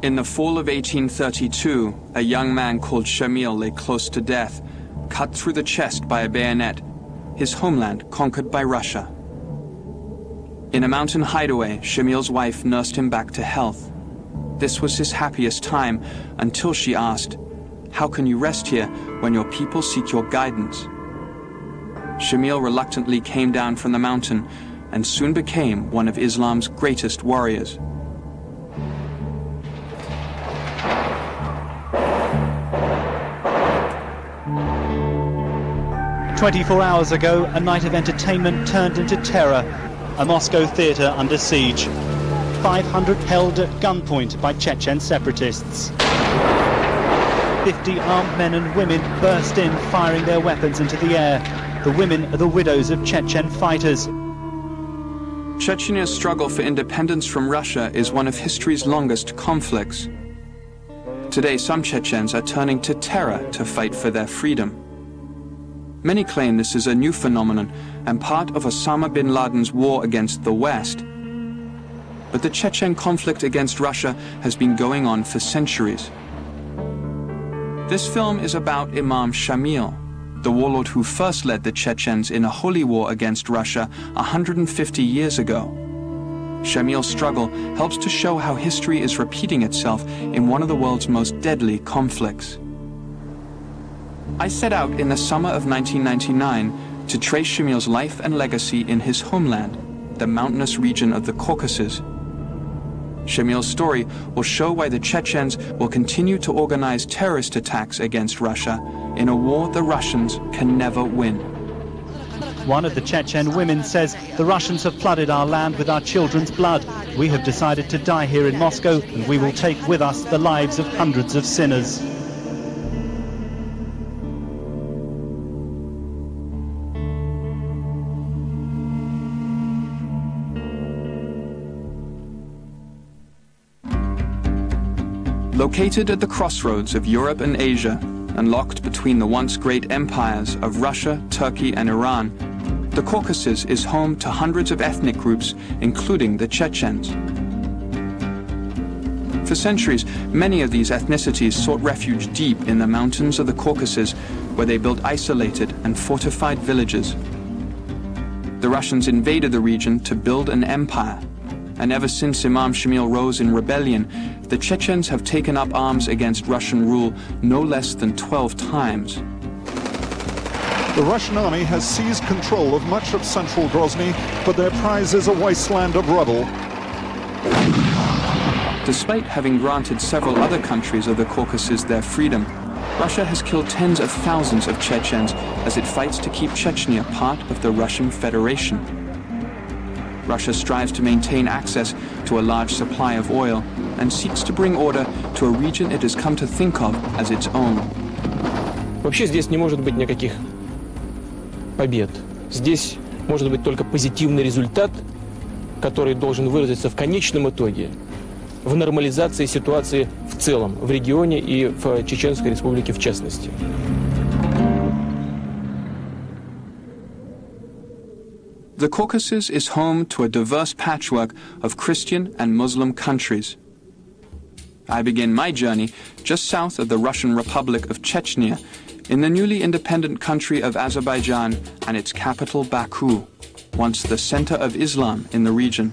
In the fall of 1832, a young man called Shamil lay close to death, cut through the chest by a bayonet, his homeland conquered by Russia. In a mountain hideaway, Shamil's wife nursed him back to health. This was his happiest time until she asked, "How can you rest here when your people seek your guidance?" Shamil reluctantly came down from the mountain and soon became one of Islam's greatest warriors. 24 hours ago, a night of entertainment turned into terror. A Moscow theatre under siege. 500 held at gunpoint by Chechen separatists. 50 armed men and women burst in, firing their weapons into the air. The women are the widows of Chechen fighters. Chechnya's struggle for independence from Russia is one of history's longest conflicts. Today, some Chechens are turning to terror to fight for their freedom. Many claim this is a new phenomenon and part of Osama bin Laden's war against the West. But the Chechen conflict against Russia has been going on for centuries. This film is about Imam Shamil, the warlord who first led the Chechens in a holy war against Russia 150 years ago. Shamil's struggle helps to show how history is repeating itself in one of the world's most deadly conflicts. I set out in the summer of 1999 to trace Shamil's life and legacy in his homeland, the mountainous region of the Caucasus. Shamil's story will show why the Chechens will continue to organize terrorist attacks against Russia in a war the Russians can never win. One of the Chechen women says, "The Russians have flooded our land with our children's blood. We have decided to die here in Moscow, and we will take with us the lives of hundreds of sinners." Located at the crossroads of Europe and Asia, and locked between the once great empires of Russia, Turkey, and Iran, the Caucasus is home to hundreds of ethnic groups, including the Chechens. For centuries, many of these ethnicities sought refuge deep in the mountains of the Caucasus, where they built isolated and fortified villages. The Russians invaded the region to build an empire, and ever since Imam Shamil rose in rebellion, the Chechens have taken up arms against Russian rule no less than 12 times. The Russian army has seized control of much of central Grozny, but their prize is a wasteland of rubble. Despite having granted several other countries of the Caucasus their freedom, Russia has killed tens of thousands of Chechens as it fights to keep Chechnya part of the Russian Federation. Russia strives to maintain access to a large supply of oil and seeks to bring order to a region it has come to think of as its own. Вообще здесь не может быть никаких побед. Здесь может быть только позитивный результат, который должен выразиться в конечном итоге в нормализации ситуации в целом, в регионе и в Чеченской Республике в частности. The Caucasus is home to a diverse patchwork of Christian and Muslim countries. I begin my journey just south of the Russian Republic of Chechnya, in the newly independent country of Azerbaijan and its capital Baku, once the center of Islam in the region.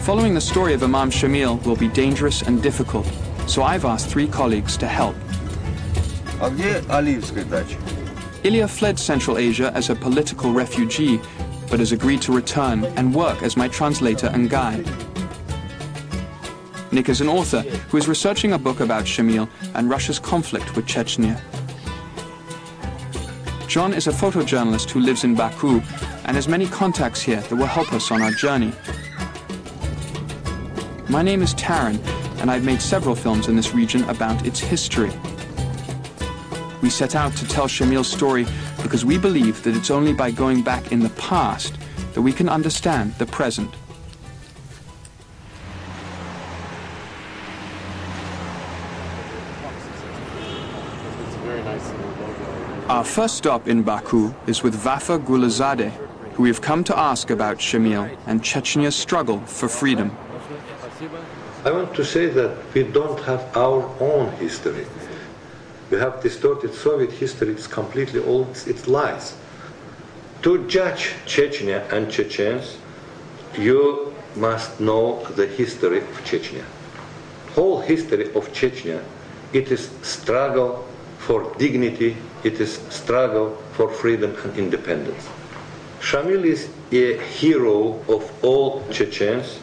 Following the story of Imam Shamil will be dangerous and difficult, so I've asked 3 colleagues to help. А где Алиевская дача? Ilya fled Central Asia as a political refugee, but has agreed to return and work as my translator and guide. Nick is an author who is researching a book about Shamil and Russia's conflict with Chechnya. John is a photojournalist who lives in Baku and has many contacts here that will help us on our journey. My name is Taran, and I've made several films in this region about its history. We set out to tell Shamil's story because we believe that it's only by going back in the past that we can understand the present. Our first stop in Baku is with Vafa Gulazadeh, who we've come to ask about Shamil and Chechnya's struggle for freedom. I want to say that we don't have our own history. We have distorted Soviet history. It's completely old. It's lies. To judge Chechnya and Chechens, you must know the history of Chechnya. Whole history of Chechnya, it is struggle for dignity, it is struggle for freedom and independence. Shamil is a hero of all Chechens,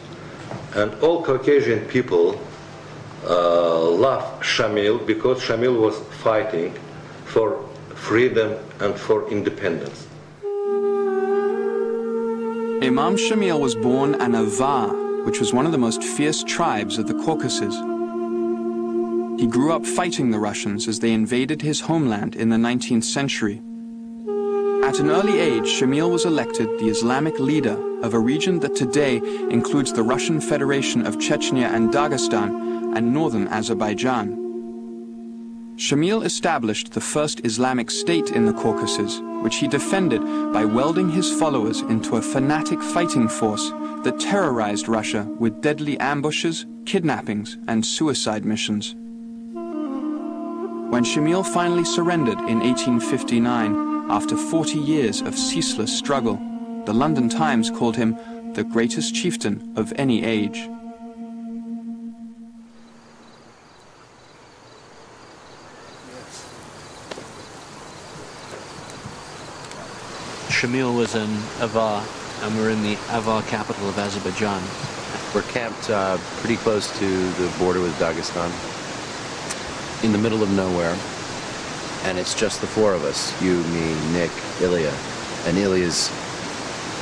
and all Caucasian people love Shamil because Shamil was fighting for freedom and for independence. Imam Shamil was born in Avar, which was one of the most fierce tribes of the Caucasus. He grew up fighting the Russians as they invaded his homeland in the 19th century. At an early age, Shamil was elected the Islamic leader of a region that today includes the Russian Federation of Chechnya and Dagestan and northern Azerbaijan. Shamil established the first Islamic state in the Caucasus, which he defended by welding his followers into a fanatic fighting force that terrorized Russia with deadly ambushes, kidnappings, and suicide missions. When Shamil finally surrendered in 1859, after 40 years of ceaseless struggle, the London Times called him the greatest chieftain of any age. Shamil was in Avar, and we're in the Avar capital of Azerbaijan. We're camped pretty close to the border with Dagestan, in the middle of nowhere, and it's just the four of us, you, me, Nick, Ilya. And Ilya's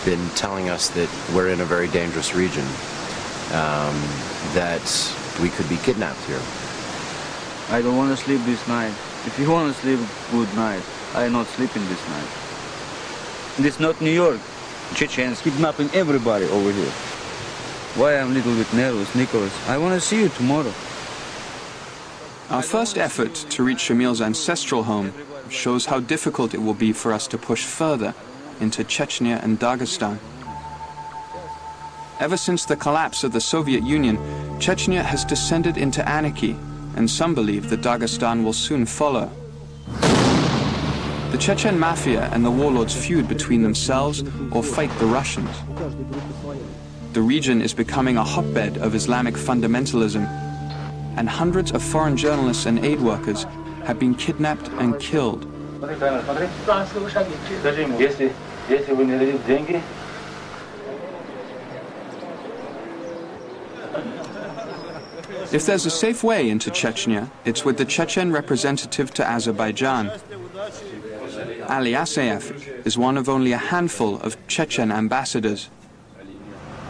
been telling us that we're in a very dangerous region, that we could be kidnapped here. I don't want to sleep this night. If you want to sleep, good night. I am not sleeping this night. This is not New York. Chechens kidnapping everybody over here. Why I'm a little bit nervous, Nicholas? I want to see you tomorrow. Our first effort to reach Shamil's ancestral home shows how difficult it will be for us to push further into Chechnya and Dagestan. Ever since the collapse of the Soviet Union, Chechnya has descended into anarchy, and some believe that Dagestan will soon follow. The Chechen mafia and the warlords feud between themselves or fight the Russians. The region is becoming a hotbed of Islamic fundamentalism, and hundreds of foreign journalists and aid workers have been kidnapped and killed. If there's a safe way into Chechnya, it's with the Chechen representative to Azerbaijan. Ali Asayev is one of only a handful of Chechen ambassadors.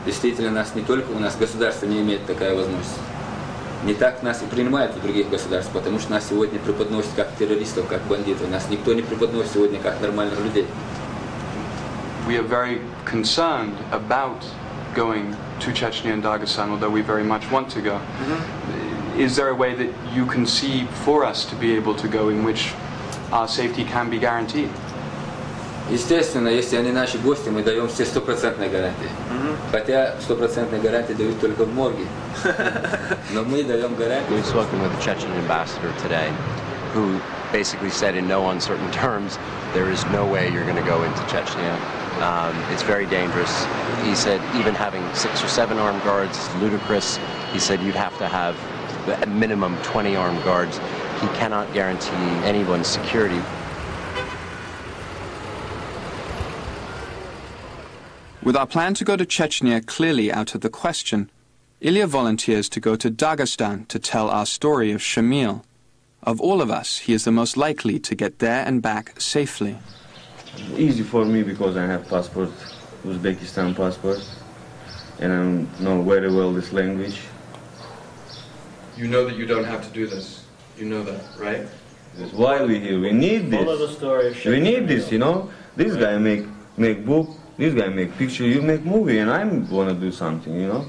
Действительно, нас не только у нас государство не имеет такая возможность. Не так нас и принимают в других государствах, потому что нас сегодня преподносят как террористов, как бандитов. Нас никто не преподносит сегодня как нормальных людей. We are very concerned about going to Chechnya and Dagestan, although we very much want to go. Is there a way that you can see for us to be able to go in which our safety can be guaranteed? Естественно, если они наши гости, мы даем все 100% гарантии. Хотя 100% гарантии дают только в морге. Но мы даем гарантии. We've spoken with the Chechen ambassador today, who basically said in no uncertain terms, there is no way you're going to go into Chechnya. It's very dangerous. He said even having 6 or 7 armed guards is ludicrous. He said you'd have to have at minimum 20 armed guards. He cannot guarantee anyone's security. With our plan to go to Chechnya clearly out of the question, Ilya volunteers to go to Dagestan to tell our story of Shamil. Of all of us, he is the most likely to get there and back safely. Easy for me because I have passport, Uzbekistan passport, and I know very well this language. You know that you don't have to do this. You know that, right? That's why we're here. We need this. Follow the story of Shamil. We need this, you know. This guy make book. This guy make picture, you make movie, and I want to do something, you know.